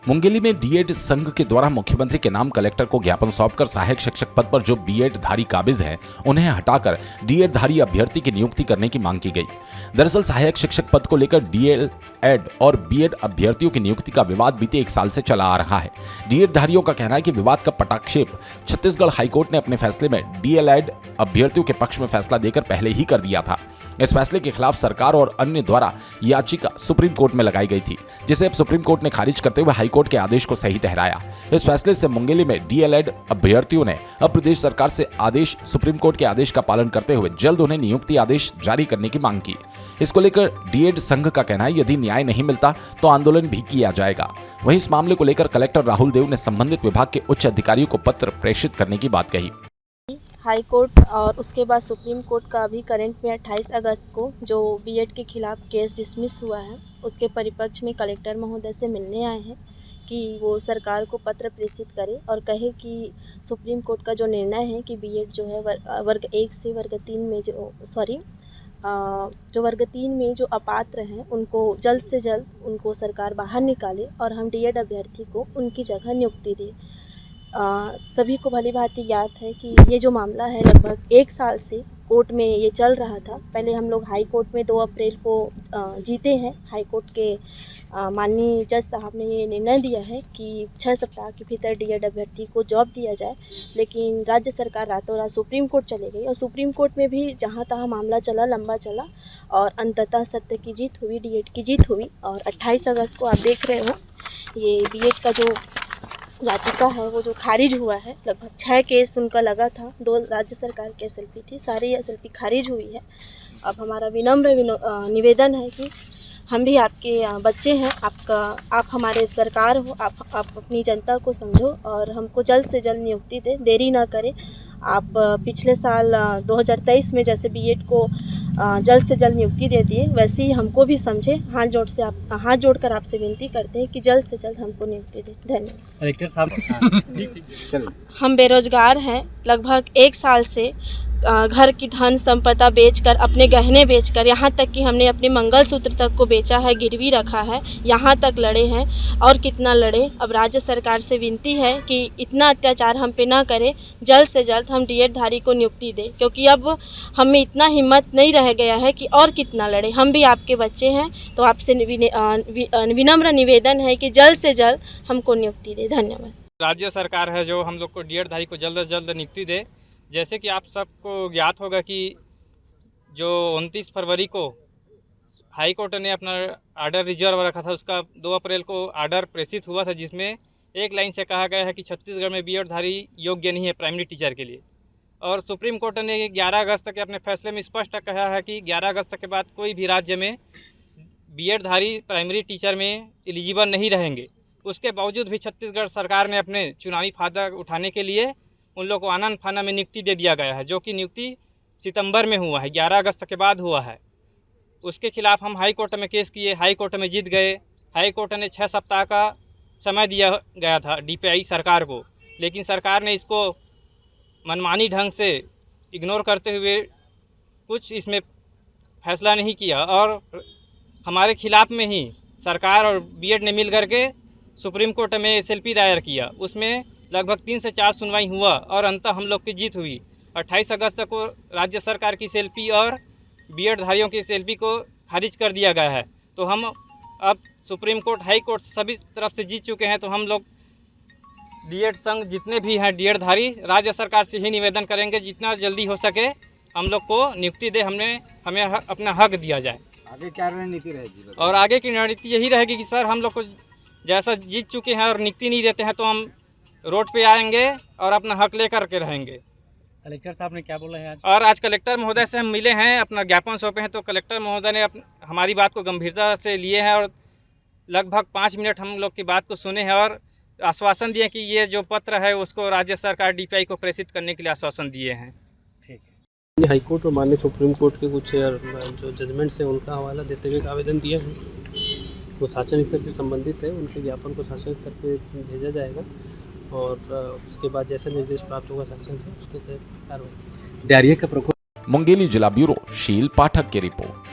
मुंगेली में डीएड संघ के द्वारा मुख्यमंत्री के नाम कलेक्टर को ज्ञापन सौंपकर सहायक शिक्षक पद पर जो बीएड धारी काबिज हैं, उन्हें हटाकर डीएड धारी अभ्यर्थी की नियुक्ति करने की मांग की गई। दरअसल सहायक शिक्षक पद को लेकर डीएड और बीएड अभ्यर्थियों की नियुक्ति का विवाद बीते 1 साल से चला आ रहा है। डीएड धारियों का कहना है कि विवाद का पटाक्षेप छत्तीसगढ़ हाईकोर्ट ने अपने फैसले में डीएलएड अभ्यर्थियों के पक्ष में फैसला देकर पहले ही कर दिया था। इस फैसले के खिलाफ सरकार और अन्य द्वारा याचिका सुप्रीम कोर्ट में लगाई गई थी, जिसे अब सुप्रीम कोर्ट ने खारिज करते हुए हाईकोर्ट के आदेश को सही ठहराया। इस फैसले से मुंगेली में डीएलएड अभ्यर्थियों ने अब प्रदेश सरकार से सुप्रीम कोर्ट के आदेश का पालन करते हुए जल्द उन्हें नियुक्ति आदेश जारी करने की मांग की। इसको लेकर डीएड संघ का कहना है, यदि न्याय नहीं मिलता तो आंदोलन भी किया जाएगा। वहीं इस मामले को लेकर कलेक्टर राहुल देव ने संबंधित विभाग के उच्च अधिकारियों को पत्र प्रेषित करने की बात कही। हाई कोर्ट और उसके बाद सुप्रीम कोर्ट का अभी करंट में 28 अगस्त को जो बीएड के खिलाफ केस डिसमिस हुआ है, उसके परिपक्ष में कलेक्टर महोदय से मिलने आए हैं कि वो सरकार को पत्र प्रेषित करे और कहे कि सुप्रीम कोर्ट का जो निर्णय है कि बीएड जो है वर्ग 1 से वर्ग 3 में जो वर्ग 3 में जो अपात्र हैं उनको जल्द से जल्द उनको सरकार बाहर निकाले और हम डीएड अभ्यर्थी को उनकी जगह नियुक्ति दें। सभी को भली भांति याद है कि ये जो मामला है लगभग 1 साल से कोर्ट में ये चल रहा था। पहले हम लोग हाई कोर्ट में 2 अप्रैल को जीते हैं। हाई कोर्ट के माननीय जज साहब ने ये निर्णय दिया है कि 6 सप्ताह के भीतर डीएड अभ्यर्थी को जॉब दिया जाए, लेकिन राज्य सरकार रातों रात सुप्रीम कोर्ट चले गई और सुप्रीम कोर्ट में भी जहाँ तहाँ मामला चला, लंबा चला और अंततः सत्य की जीत हुई, डीएड की जीत हुई। और 28 अगस्त को आप देख रहे हो ये बीएड का जो याचिका है वो जो खारिज हुआ है। लगभग 6 केस उनका लगा था, 2 राज्य सरकार की एसएलपी थी, सारी एसएलपी खारिज हुई है। अब हमारा विनम्र निवेदन है कि हम भी आपके बच्चे हैं, आप हमारे सरकार हो, आप अपनी जनता को समझो और हमको जल्द से जल्द नियुक्ति दें, देरी ना करें। आप पिछले साल 2023 में जैसे बीएड को जल्द से जल्द नियुक्ति दे दिए, वैसे ही हमको भी समझे। हाथ जोड़कर आपसे विनती करते हैं कि जल्द से जल्द हमको नियुक्ति दें। धन्यवाद। कलेक्टर साहब, हम बेरोजगार हैं, लगभग 1 साल से घर की धन संपदा बेचकर, अपने गहने बेचकर, यहाँ तक कि हमने अपने मंगलसूत्र तक को बेचा है, गिरवी रखा है, यहाँ तक लड़े हैं और कितना लड़े। अब राज्य सरकार से विनती है कि इतना अत्याचार हम पे ना करे, जल्द से जल्द हम डीएड धारी को नियुक्ति दें, क्योंकि अब हमें इतना हिम्मत नहीं रह गया है कि और कितना लड़े। हम भी आपके बच्चे हैं, तो आपसे विनम्र निवेदन है कि जल्द से जल्द हमको नियुक्ति दें। धन्यवाद। राज्य सरकार है जो हम लोग को डीएड धारी को जल्द से जल्द नियुक्ति दे। जैसे कि आप सबको ज्ञात होगा कि जो 29 फरवरी को हाई कोर्ट ने अपना आर्डर रिजर्व रखा था, उसका 2 अप्रैल को आर्डर प्रेषित हुआ था, जिसमें एक लाइन से कहा गया है कि छत्तीसगढ़ में बीएड धारी योग्य नहीं है प्राइमरी टीचर के लिए। और सुप्रीम कोर्ट ने 11 अगस्त के अपने फैसले में स्पष्ट कहा है कि 11 अगस्त के बाद कोई भी राज्य में बीएड धारी प्राइमरी टीचर में एलिजिबल नहीं रहेंगे। उसके बावजूद भी छत्तीसगढ़ सरकार ने अपने चुनावी फायदा उठाने के लिए उन लोगों को आनन फाना में नियुक्ति दे दिया गया है, जो कि नियुक्ति सितंबर में हुआ है, 11 अगस्त के बाद हुआ है। उसके खिलाफ हम हाई कोर्ट में केस किए, हाई कोर्ट में जीत गए। हाई कोर्ट ने 6 सप्ताह का समय दिया गया था डीपीआई सरकार को, लेकिन सरकार ने इसको मनमानी ढंग से इग्नोर करते हुए कुछ इसमें फैसला नहीं किया और हमारे खिलाफ में ही सरकार और बीएड ने मिल करके सुप्रीम कोर्ट में एसएलपी दायर किया। उसमें लगभग 3 से 4 सुनवाई हुआ और अंततः हम लोग की जीत हुई। 28 अगस्त को राज्य सरकार की एसएलपी और बीएड धारियों की एसएलपी को खारिज कर दिया गया है। तो हम अब सुप्रीम कोर्ट, हाई कोर्ट सभी तरफ से जीत चुके हैं। तो हम लोग डीएड संघ जितने भी हैं डीएड धारी, राज्य सरकार से ही निवेदन करेंगे जितना जल्दी हो सके हम लोग को नियुक्ति दे, हमें अपना हक दिया जाए। आगे क्या रणनीति रहेगी? और आगे की रणनीति यही रहेगी कि सर हम लोग को जैसा जीत चुके हैं और नियुक्ति नहीं देते हैं तो हम रोड पे आएंगे और अपना हक लेकर के रहेंगे। कलेक्टर साहब ने क्या बोला है आज? और आज कलेक्टर महोदय से हम मिले हैं, अपना ज्ञापन सौंपे हैं, तो कलेक्टर महोदय ने हमारी बात को गंभीरता से लिए हैं और लगभग 5 मिनट हम लोग की बात को सुने हैं और आश्वासन दिए कि ये जो पत्र है उसको राज्य सरकार डीपीआई को प्रेषित करने के लिए आश्वासन दिए हैं। ठीक है। हाई कोर्ट और माननीय सुप्रीम कोर्ट के कुछ जो जजमेंट्स हैं उनका हवाला देते हुए आवेदन दिया है, वो शासन स्तर से संबंधित है। उनके ज्ञापन को शासन स्तर पर भेजा जाएगा और उसके बाद जैसे निर्देश प्राप्त होगा शासन से उसके तहत कार्रवाई। मुंगेली जिला ब्यूरो शील पाठक की रिपोर्ट।